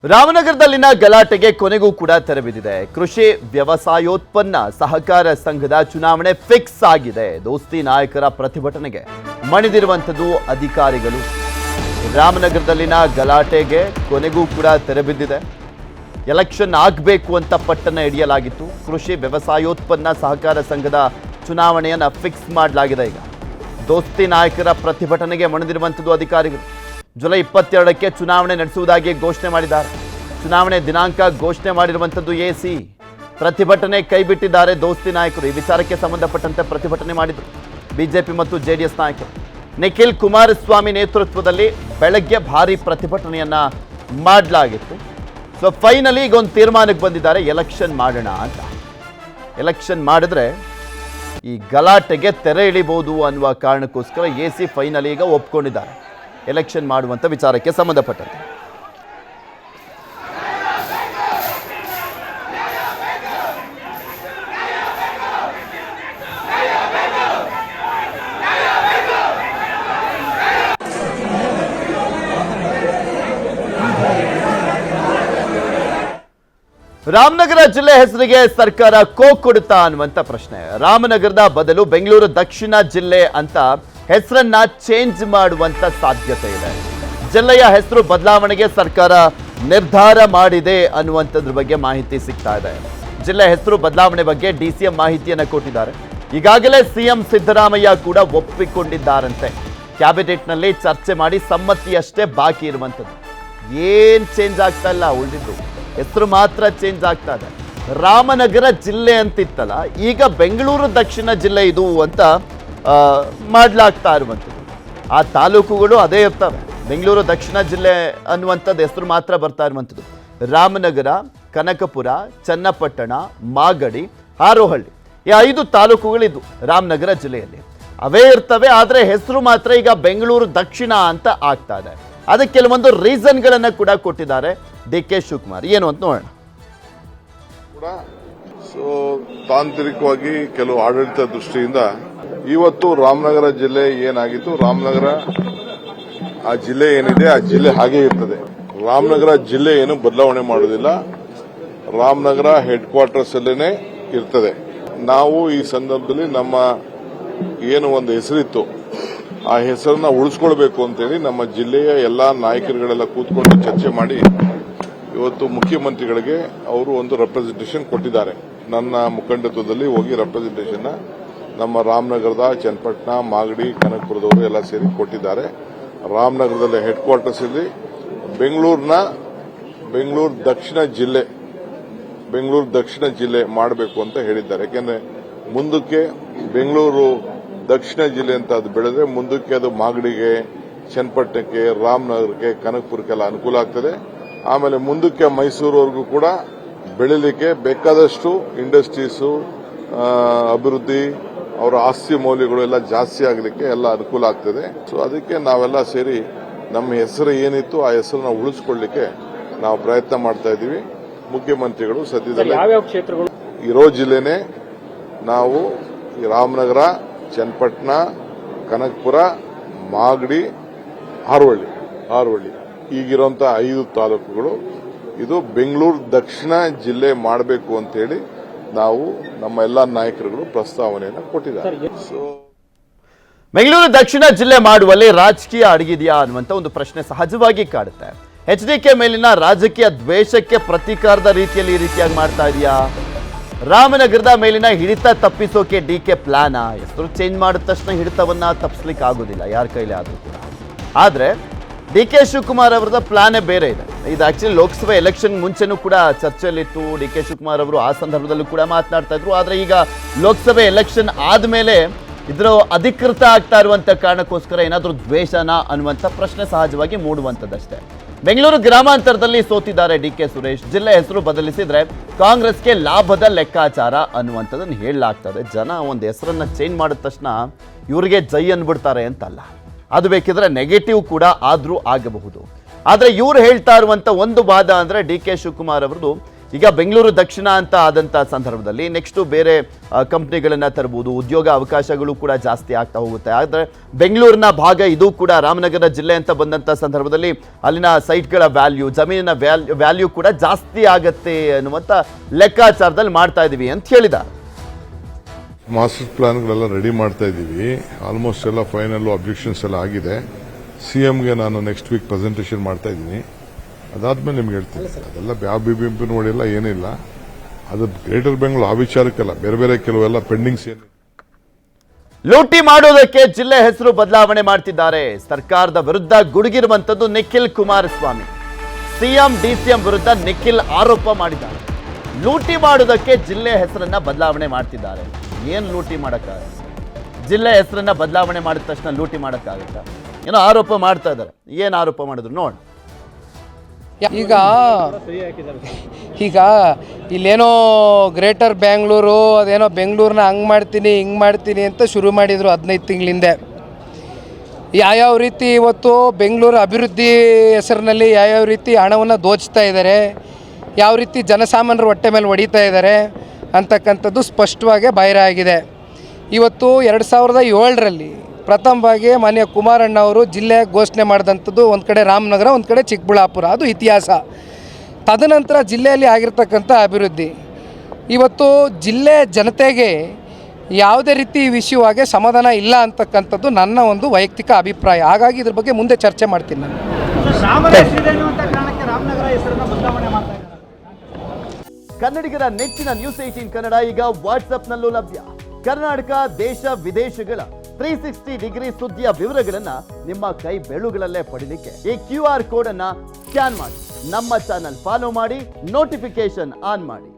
ರಾಮನಗರದಲ್ಲಿನ ಗಲಾಟೆಗೆ ಕೊನೆಗೂ ಕೂಡ ತೆರೆಬಿದ್ದಿದೆ. ಕೃಷಿ ವ್ಯವಸಾಯೋತ್ಪನ್ನ ಸಹಕಾರ ಸಂಘದ ಚುನಾವಣೆ ಫಿಕ್ಸ್ ಆಗಿದೆ. ದೋಸ್ತಿ ನಾಯಕರ ಪ್ರತಿಭಟನೆಗೆ ಮಣಿದಿರುವಂತದ್ದು ಅಧಿಕಾರಿಗಳು. ರಾಮನಗರದಲ್ಲಿನ ಗಲಾಟೆಗೆ ಕೊನೆಗೂ ಕೂಡ ತೆರೆಬಿದ್ದಿದೆ. ಎಲೆಕ್ಷನ್ ಆಗಬೇಕು ಅಂತ ಪಟ್ಟಣ ಹಿಡಿಯಲಾಗಿತ್ತು. ಕೃಷಿ ವ್ಯವಸಾಯೋತ್ಪನ್ನ ಸಹಕಾರ ಸಂಘದ ಚುನಾವಣೆಯನ್ನ ಫಿಕ್ಸ್ ಮಾಡಲಾಗಿದೆ. ಈಗ ದೋಸ್ತಿ ನಾಯಕರ ಪ್ರತಿಭಟನೆಗೆ ಮಣಿದಿರುವಂತದ್ದು ಅಧಿಕಾರಿಗಳು. ಜುಲೈ 22ಕ್ಕೆ ಚುನಾವಣೆ ನಡೆಸುವುದಾಗಿ ಘೋಷಣೆ ಮಾಡಿದ್ದಾರೆ. ಚುನಾವಣೆ ದಿನಾಂಕ ಘೋಷಣೆ ಮಾಡಿರುವಂತದ್ದು ಎಸಿ. ಪ್ರತಿಭಟನೆ ಕೈಬಿಟ್ಟಿದ್ದಾರೆ ದೋಸ್ತಿ ನಾಯಕರು. ಈ ವಿಚಾರಕ್ಕೆ ಸಂಬಂಧಪಟ್ಟಂತೆ ಪ್ರತಿಭಟನೆ ಮಾಡಿದರು ಬಿಜೆಪಿ ಮತ್ತು ಜೆಡಿಎಸ್ ನಾಯಕರು. ನಿಖಿಲ್ ಕುಮಾರಸ್ವಾಮಿ ನೇತೃತ್ವದಲ್ಲಿ ಬೆಳಗ್ಗೆ ಭಾರಿ ಪ್ರತಿಭಟನೆಯನ್ನ ಮಾಡಲಾಗಿತ್ತು. ಸೊ ಫೈನಲಿ ಈಗ ಒಂದು ತೀರ್ಮಾನಕ್ಕೆ ಬಂದಿದ್ದಾರೆ, ಎಲೆಕ್ಷನ್ ಮಾಡೋಣ ಅಂತ. ಎಲೆಕ್ಷನ್ ಮಾಡಿದ್ರೆ ಈ ಗಲಾಟೆಗೆ ತೆರೆ ಇಳಿಬಹುದು ಅನ್ನುವ ಕಾರಣಕ್ಕೋಸ್ಕರ ಎಸಿ ಫೈನಲಿ ಈಗ ಒಪ್ಕೊಂಡಿದ್ದಾರೆ ಎಲೆಕ್ಷನ್ ಮಾಡುವಂಥ ವಿಚಾರಕ್ಕೆ ಸಂಬಂಧಪಟ್ಟಂತೆ. ರಾಮನಗರ ಜಿಲ್ಲೆ ಹೆಸರಿಗೆ ಸರ್ಕಾರ ಕೊಡುತ್ತಾ ಅನ್ನುವಂಥ ಪ್ರಶ್ನೆ. ರಾಮನಗರದ ಬದಲು ಬೆಂಗಳೂರು ದಕ್ಷಿಣ ಜಿಲ್ಲೆ ಅಂತ ಹೆಸರನ್ನ ಚೇಂಜ್ ಮಾಡುವಂತ ಸಾಧ್ಯತೆ ಇದೆ. ಜಿಲ್ಲೆಯ ಹೆಸರು ಬದಲಾವಣೆಗೆ ಸರ್ಕಾರ ನಿರ್ಧಾರ ಮಾಡಿದೆ ಅನ್ನುವಂಥದ್ರ ಬಗ್ಗೆ ಮಾಹಿತಿ ಸಿಗ್ತಾ ಇದೆ. ಜಿಲ್ಲೆ ಹೆಸರು ಬದಲಾವಣೆ ಬಗ್ಗೆ ಡಿಸಿಎಂ ಮಾಹಿತಿಯನ್ನು ಕೊಟ್ಟಿದ್ದಾರೆ. ಈಗಾಗಲೇ ಸಿಎಂ ಸಿದ್ದರಾಮಯ್ಯ ಕೂಡ ಒಪ್ಪಿಕೊಂಡಿದ್ದಾರಂತೆ. ಕ್ಯಾಬಿನೆಟ್ನಲ್ಲಿ ಚರ್ಚೆ ಮಾಡಿ ಸಮ್ಮತಿಯಷ್ಟೇ ಬಾಕಿ ಇರುವಂಥದ್ದು. ಏನ್ ಚೇಂಜ್ ಆಗ್ತಾ ಇಲ್ಲ, ಉಳಿದಿದ್ದು ಹೆಸರು ಮಾತ್ರ ಚೇಂಜ್ ಆಗ್ತಾ ಇದೆ. ರಾಮನಗರ ಜಿಲ್ಲೆ ಅಂತಿತ್ತಲ್ಲ, ಈಗ ಬೆಂಗಳೂರು ದಕ್ಷಿಣ ಜಿಲ್ಲೆ ಇದು ಅಂತ ಮಾಡಲಾಗ್ತಾ ಇರುವಂಥದ್ದು. ಆ ತಾಲೂಕುಗಳು ಅದೇ ಇರ್ತವೆ. ಬೆಂಗಳೂರು ದಕ್ಷಿಣ ಜಿಲ್ಲೆ ಅನ್ನುವಂಥದ್ದು ಹೆಸರು ಮಾತ್ರ ಬರ್ತಾ ಇರುವಂಥದ್ದು. ರಾಮನಗರ, ಕನಕಪುರ, ಚನ್ನಪಟ್ಟಣ, ಮಾಗಡಿ, ಹಾರೋಹಳ್ಳಿ ಈ 5 ತಾಲೂಕುಗಳಿದ್ದು ರಾಮನಗರ ಜಿಲ್ಲೆಯಲ್ಲಿ ಅವೇ ಇರ್ತವೆ. ಆದರೆ ಹೆಸರು ಮಾತ್ರ ಈಗ ಬೆಂಗಳೂರು ದಕ್ಷಿಣ ಅಂತ ಆಗ್ತಾ ಇದೆ. ಅದಕ್ಕೆ ಕೆಲವೊಂದು ರೀಸನ್ಗಳನ್ನು ಕೂಡ ಕೊಟ್ಟಿದ್ದಾರೆ ಡಿ.ಕೆ. ಶಿವಕುಮಾರ್. ಏನು ಅಂತ ನೋಡೋಣ. ತಾಂತ್ರಿಕವಾಗಿ ಕೆಲವು ಆಡಳಿತ ದೃಷ್ಟಿಯಿಂದ ಇವತ್ತು ರಾಮನಗರ ಜಿಲ್ಲೆ ಏನಾಗಿತ್ತು, ರಾಮನಗರ ಆ ಜಿಲ್ಲೆ ಏನಿದೆ ಆ ಜಿಲ್ಲೆ ಹಾಗೆ ಇರ್ತದೆ. ರಾಮನಗರ ಜಿಲ್ಲೆ ಏನು ಬದಲಾವಣೆ ಮಾಡೋದಿಲ್ಲ. ರಾಮನಗರ ಹೆಡ್ ಕ್ವಾರ್ಟರ್ಸ್ ಅಲ್ಲೇನೆ ಇರ್ತದೆ. ನಾವು ಈ ಸಂದರ್ಭದಲ್ಲಿ ನಮ್ಮ ಏನು ಒಂದು ಹೆಸರಿತ್ತು ಆ ಹೆಸರನ್ನ ಉಳಿಸ್ಕೊಳ್ಬೇಕು ಅಂತೇಳಿ ನಮ್ಮ ಜಿಲ್ಲೆಯ ಎಲ್ಲಾ ನಾಯಕರುಗಳೆಲ್ಲ ಕೂತ್ಕೊಂಡು ಚರ್ಚೆ ಮಾಡಿ ಇವತ್ತು ಮುಖ್ಯಮಂತ್ರಿಗಳಿಗೆ ಅವರು ಒಂದು ರೆಪ್ರೆಸೆಂಟೇಷನ್ ಕೊಟ್ಟಿದ್ದಾರೆ. ನನ್ನ ಮುಖಂಡತ್ವದಲ್ಲಿ ಹೋಗಿ ರೆಪ್ರೆಸೆಂಟೇಷನ್ ನಮ್ಮ ರಾಮನಗರದ, ಚನ್ನಪಟ್ಟಣ, ಮಾಗಡಿ, ಕನಕಪುರದವರು ಎಲ್ಲ ಸೇರಿ ಕೊಟ್ಟಿದ್ದಾರೆ. ರಾಮನಗರದಲ್ಲಿ ಹೆಡ್ ಕ್ವಾರ್ಟರ್ಸ್ ಇಲ್ಲಿ ಬೆಂಗಳೂರು ದಕ್ಷಿಣ ಜಿಲ್ಲೆ ಮಾಡಬೇಕು ಅಂತ ಹೇಳಿದ್ದಾರೆ. ಯಾಕೆಂದ್ರೆ ಮುಂದಕ್ಕೆ ಬೆಂಗಳೂರು ದಕ್ಷಿಣ ಜಿಲ್ಲೆ ಅಂತ ಅದು ಬೆಳೆದ್ರೆ ಮುಂದಕ್ಕೆ ಅದು ಮಾಗಡಿಗೆ, ಚನ್ನಪಟ್ಟಣಕ್ಕೆ, ರಾಮನಗರಕ್ಕೆ, ಕನಕಪುರಕ್ಕೆಲ್ಲ ಅನುಕೂಲ ಆಗ್ತದೆ. ಆಮೇಲೆ ಮುಂದಕ್ಕೆ ಮೈಸೂರುವರೆಗೂ ಕೂಡ ಬೆಳಿಲಿಕ್ಕೆ ಬೇಕಾದಷ್ಟು ಇಂಡಸ್ಟ್ರೀಸು, ಅಭಿವೃದ್ಧಿ, ಅವರ ಆಸ್ತಿ ಮೌಲ್ಯಗಳು ಎಲ್ಲ ಜಾಸ್ತಿ ಆಗಲಿಕ್ಕೆ ಎಲ್ಲ ಅನುಕೂಲ ಆಗ್ತದೆ. ಸೊ ಅದಕ್ಕೆ ನಾವೆಲ್ಲ ಸೇರಿ ನಮ್ಮ ಹೆಸರು ಏನಿತ್ತು ಆ ಹೆಸರನ್ನ ಉಳಿಸ್ಕೊಳ್ಳಿಕ್ಕೆ ನಾವು ಪ್ರಯತ್ನ ಮಾಡ್ತಾ ಇದ್ದೀವಿ. ಮುಖ್ಯಮಂತ್ರಿಗಳು ಸದ್ಯದಲ್ಲಿ ಯಾವ್ಯಾವ ಕ್ಷೇತ್ರಗಳು ಇರೋ ಜಿಲ್ಲೆನೆ ನಾವು ರಾಮನಗರ, ಚನ್ನಪಟ್ಟಣ, ಕನಕಪುರ, ಮಾಗಡಿ, ಹಾರೋಹಳ್ಳಿ ಈಗಿರುವಂತ 5 ತಾಲೂಕುಗಳು ಇದು ಬೆಂಗಳೂರು ದಕ್ಷಿಣ ಜಿಲ್ಲೆ ಮಾಡಬೇಕು ಅಂತ ಹೇಳಿ ನಾವು ನಮ್ಮ ಎಲ್ಲಾ ನಾಯಕರುಗಳು ಪ್ರಸ್ತಾವನೆಯನ್ನು ಕೊಟ್ಟಿದ್ದಾರೆ. ಬೆಂಗಳೂರು ದಕ್ಷಿಣ ಜಿಲ್ಲೆ ಮಾಡುವಲ್ಲಿ ರಾಜಕೀಯ ಅಡಗಿದೆಯಾ ಅನ್ನುವಂಥ ಒಂದು ಪ್ರಶ್ನೆ ಸಹಜವಾಗಿ ಕಾಡುತ್ತೆ. ಎಚ್ಡಿಕೆ ಮೇಲಿನ ರಾಜಕೀಯ ದ್ವೇಷಕ್ಕೆ ಪ್ರತೀಕಾರದ ರೀತಿಯಲ್ಲಿ ಈ ರೀತಿಯಾಗಿ ಮಾಡ್ತಾ ಇದೆಯಾ? ರಾಮನಗರದ ಮೇಲಿನ ಹಿಡಿತ ತಪ್ಪಿಸೋಕೆ ಡಿಕೆ ಪ್ಲಾನಾ? ಹೆಸರು ಚೇಂಜ್ ಮಾಡಿದ ತಕ್ಷಣ ಹಿಡಿತವನ್ನ ತಪ್ಪಿಸ್ಲಿಕ್ಕೆ ಆಗೋದಿಲ್ಲ ಯಾರ ಕೈಲಿ ಆದ್ರೂ ಕೂಡ. ಆದ್ರೆ ಡಿ.ಕೆ. ಶಿವಕುಮಾರ್ ಅವರದ ಪ್ಲಾನೇ ಬೇರೆ ಇದೆ. ಇದು ಆಕ್ಚುಲಿ ಲೋಕಸಭೆ ಎಲೆಕ್ಷನ್ ಮುಂಚೆನೂ ಕೂಡ ಚರ್ಚೆಯಲ್ಲಿತ್ತು. ಡಿ.ಕೆ. ಶಿವಕುಮಾರ್ ಅವರು ಆ ಸಂದರ್ಭದಲ್ಲೂ ಕೂಡ ಮಾತನಾಡ್ತಾ ಇದ್ರು. ಆದ್ರೆ ಈಗ ಲೋಕಸಭೆ ಎಲೆಕ್ಷನ್ ಆದ್ಮೇಲೆ ಇದರ ಅಧಿಕೃತ ಆಗ್ತಾ ಇರುವಂತ ಕಾರಣಕ್ಕೋಸ್ಕರ ಏನಾದರೂ ದ್ವೇಷನಾ ಅನ್ನುವಂಥ ಪ್ರಶ್ನೆ ಸಹಜವಾಗಿ ಮೂಡುವಂಥದ್ದಷ್ಟೇ. ಬೆಂಗಳೂರು ಗ್ರಾಮಾಂತರದಲ್ಲಿ ಸೋತಿದ್ದಾರೆ ಡಿ.ಕೆ. ಸುರೇಶ್. ಜಿಲ್ಲೆ ಹೆಸರು ಬದಲಿಸಿದ್ರೆ ಕಾಂಗ್ರೆಸ್ಗೆ ಲಾಭದ ಲೆಕ್ಕಾಚಾರ ಅನ್ನುವಂಥದ್ದನ್ನು ಹೇಳಲಾಗ್ತದೆ. ಜನ ಒಂದು ಹೆಸರನ್ನ ಚೇಂಜ್ ಮಾಡಿದ ತಕ್ಷಣ ಇವರಿಗೆ ಜೈ ಅನ್ಬಿಡ್ತಾರೆ ಅಂತಲ್ಲ, ಅದು ಬೇಕಿದ್ರೆ ನೆಗೆಟಿವ್ ಕೂಡ ಆದ್ರೂ ಆಗಬಹುದು. ಆದ್ರೆ ಇವ್ರು ಹೇಳ್ತಾ ಇರುವಂತ ಒಂದು ವಾದ ಅಂದ್ರೆ ಡಿ.ಕೆ. ಶಿವಕುಮಾರ್ ಅವರದು ಈಗ ಬೆಂಗಳೂರು ದಕ್ಷಿಣ ಅಂತ ಆದಂಥ ಸಂದರ್ಭದಲ್ಲಿ ನೆಕ್ಸ್ಟು ಬೇರೆ ಕಂಪ್ನಿಗಳನ್ನು ತರಬಹುದು, ಉದ್ಯೋಗ ಅವಕಾಶಗಳು ಕೂಡ ಜಾಸ್ತಿ ಆಗ್ತಾ ಹೋಗುತ್ತೆ. ಆದರೆ ಬೆಂಗಳೂರಿನ ಭಾಗ ಇದು ಕೂಡ ರಾಮನಗರ ಜಿಲ್ಲೆ ಅಂತ ಬಂದಂಥ ಸಂದರ್ಭದಲ್ಲಿ ಅಲ್ಲಿನ ಸೈಟ್ಗಳ ವ್ಯಾಲ್ಯೂ, ಜಮೀನಿನ ವ್ಯಾಲ್ಯೂ ಕೂಡ ಜಾಸ್ತಿ ಆಗತ್ತೆ ಅನ್ನುವಂಥ ಲೆಕ್ಕಾಚಾರದಲ್ಲಿ ಮಾಡ್ತಾ ಇದ್ದೀವಿ ಅಂತ ಹೇಳಿದ್ದಾರೆ. ಮಾಸ್ಟರ್ ಪ್ಲಾನ್ಗಳೆಲ್ಲ ರೆಡಿ ಮಾಡ್ತಾ ಇದ್ದೀವಿ. ಆಲ್ಮೋಸ್ಟ್ ಎಲ್ಲ ಫೈನಲ್ ಅಬ್ಜೆಕ್ಷನ್ಸ್ ಎಲ್ಲ ಆಗಿದೆ. ಸಿಎಂಗೆ ನಾನು ನೆಕ್ಸ್ಟ್ ವೀಕ್ ಪ್ರೆಸೆಂಟೇಷನ್ ಮಾಡ್ತಾ ಇದ್ದೀನಿ. ಅದಾದ್ಮೇಲೆ ನಿಮ್ಗೆ ಹೇಳ್ತೀನಿ. ಅದೆಲ್ಲ ಯಾವ ಬಿಬಿಎಂಪಿ ನೋಡಿಲ್ಲ, ಏನಿಲ್ಲ. ಅದು ಗ್ರೇಟರ್ ಬೆಂಗಳೂರು ಆ ವಿಚಾರಕ್ಕಲ್ಲ, ಬೇರೆ ಬೇರೆ ಕೆಲವೆಲ್ಲ ಪೆಂಡಿಂಗ್ಸ್ ಏನು. ಲೂಟಿ ಮಾಡೋದಕ್ಕೆ ಜಿಲ್ಲೆ ಹೆಸರು ಬದಲಾವಣೆ ಮಾಡ್ತಿದ್ದಾರೆ. ಸರ್ಕಾರದ ವಿರುದ್ಧ ಗುಡುಗಿರುವಂತದ್ದು ನಿಖಿಲ್ ಕುಮಾರಸ್ವಾಮಿ. ಸಿಎಂ ಡಿಸಿಎಂ ವಿರುದ್ಧ ನಿಖಿಲ್ ಆರೋಪ ಮಾಡಿದ್ದಾರೆ. ಲೂಟಿ ಮಾಡೋದಕ್ಕೆ ಜಿಲ್ಲೆ ಹೆಸರನ್ನ ಬದಲಾವಣೆ ಮಾಡ್ತಿದ್ದಾರೆ. ಏನ್ ಲೂಟಿ ಮಾಡಕ್ಕಾಗಲ್ಲ? ಜಿಲ್ಲೆ ಹೆಸರನ್ನ ಬದಲಾವಣೆ ಮಾಡಿದ ತಕ್ಷಣ ಲೂಟಿ ಮಾಡಕ್ಕಾಗತ್ತಾ? ಏನೋ ಆರೋಪ ಮಾಡ್ತಾ ಇದ್ದಾರೆ. ಏನ್ ಆರೋಪ ಮಾಡಿದ್ರು ನೋಡಿ. ಈಗ ಇಲ್ಲೇನೋ ಗ್ರೇಟರ್ ಬ್ಯಾಂಗ್ಳೂರು ಅದೇನೋ ಬೆಂಗಳೂರನ್ನ ಹಂಗೆ ಮಾಡ್ತೀನಿ ಹಿಂಗೆ ಮಾಡ್ತೀನಿ ಅಂತ ಶುರು ಮಾಡಿದರು 15 ತಿಂಗಳಿಂದೆ. ಯಾವ್ಯಾವ ರೀತಿ ಇವತ್ತು ಬೆಂಗಳೂರು ಅಭಿವೃದ್ಧಿ ಹೆಸರಿನಲ್ಲಿ ಯಾವ್ಯಾವ ರೀತಿ ಹಣವನ್ನು ದೋಚ್ತಾ ಇದ್ದಾರೆ, ಯಾವ ರೀತಿ ಜನಸಾಮಾನ್ಯರ ಹೊಟ್ಟೆ ಮೇಲೆ ಹೊಡಿತಾ ಇದ್ದಾರೆ ಅಂತಕ್ಕಂಥದ್ದು ಸ್ಪಷ್ಟವಾಗಿ ಬಹಿರ ಆಗಿದೆ. ಇವತ್ತು 2007ರಲ್ಲಿ ಪ್ರಥಮವಾಗಿ ಮಾನ್ಯ ಕುಮಾರಣ್ಣ ಅವರು ಜಿಲ್ಲೆ ಘೋಷಣೆ ಮಾಡಿದಂಥದ್ದು ಒಂದು ಕಡೆ ರಾಮನಗರ, ಒಂದು ಕಡೆ ಚಿಕ್ಕಬಳ್ಳಾಪುರ. ಅದು ಇತಿಹಾಸ. ತದನಂತರ ಜಿಲ್ಲೆಯಲ್ಲಿ ಆಗಿರ್ತಕ್ಕಂಥ ಅಭಿವೃದ್ಧಿ ಇವತ್ತು ಜಿಲ್ಲೆ ಜನತೆಗೆ ಯಾವುದೇ ರೀತಿ ವಿಷಯವಾಗಿ ಸಮಾಧಾನ ಇಲ್ಲ ಅಂತಕ್ಕಂಥದ್ದು ನನ್ನ ಒಂದು ವೈಯಕ್ತಿಕ ಅಭಿಪ್ರಾಯ. ಹಾಗಾಗಿ ಇದ್ರ ಬಗ್ಗೆ ಮುಂದೆ ಚರ್ಚೆ ಮಾಡ್ತೀನಿ ನಾನು. ಕನ್ನಡಿಗರ ನೆಚ್ಚಿನ ನ್ಯೂಸ್ 18 ಕನ್ನಡ ಈಗ ವಾಟ್ಸ್ಆಪ್ನಲ್ಲೂ ಲಭ್ಯ. ಕರ್ನಾಟಕ ದೇಶ ವಿದೇಶಗಳ 360 ಡಿಗ್ರಿ ಸುದ್ದಿಯ ವಿವರಗಳನ್ನ ನಿಮ್ಮ ಕೈ ಬೆರಳುಗಳಲ್ಲೇ ಪಡಿಲಿಕ್ಕೆ ಈ QR ಕೋಡ್ ಅನ್ನ ಸ್ಕ್ಯಾನ್ ಮಾಡಿ, ನಮ್ಮ ಚಾನಲ್ ಫಾಲೋ ಮಾಡಿ, ನೋಟಿಫಿಕೇಶನ್ ಆನ್ ಮಾಡಿ.